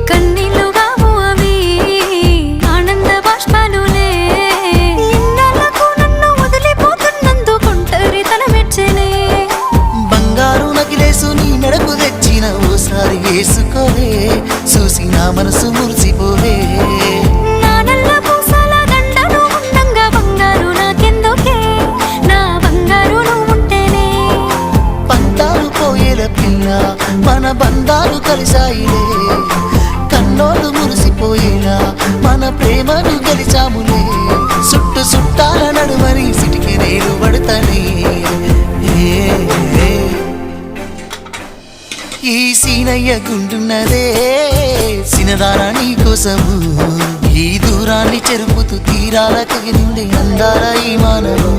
కన్నీళ్ళు కావు అవి ఆనంద బాష్పాలులే ఇన్నాళ్లకు నన్ను వదిలిపోతున్నందుకుంటరి తన మెచ్చనే బంగారు నగిలేసు నీ మెడకు తెచ్చిన ఓసారి వేసుకోవే చూసి నా మనసు మురిసిపోవే నా నల్ల పూసల దండను ఉండంగా బంగారు నాకెందుకే నా బంగారు నువ్వు ఉంటేనే పంతాలు పోయేల పిల్ల మన బంధాలు కలిసాయిలే కన్నోళ్ళు మురిసిపోయేలా మన ప్రేమను గెలిచాములే చుట్టు చుట్టాల నడుమని సిటికి నేను పడతానే ఈ సీనయ్య గుంటున్నదే సినదారా నీ కోసము ఈ దూరాన్ని చెరుపుతూ తీరాల కగిలింది అందాల ఈ మానవు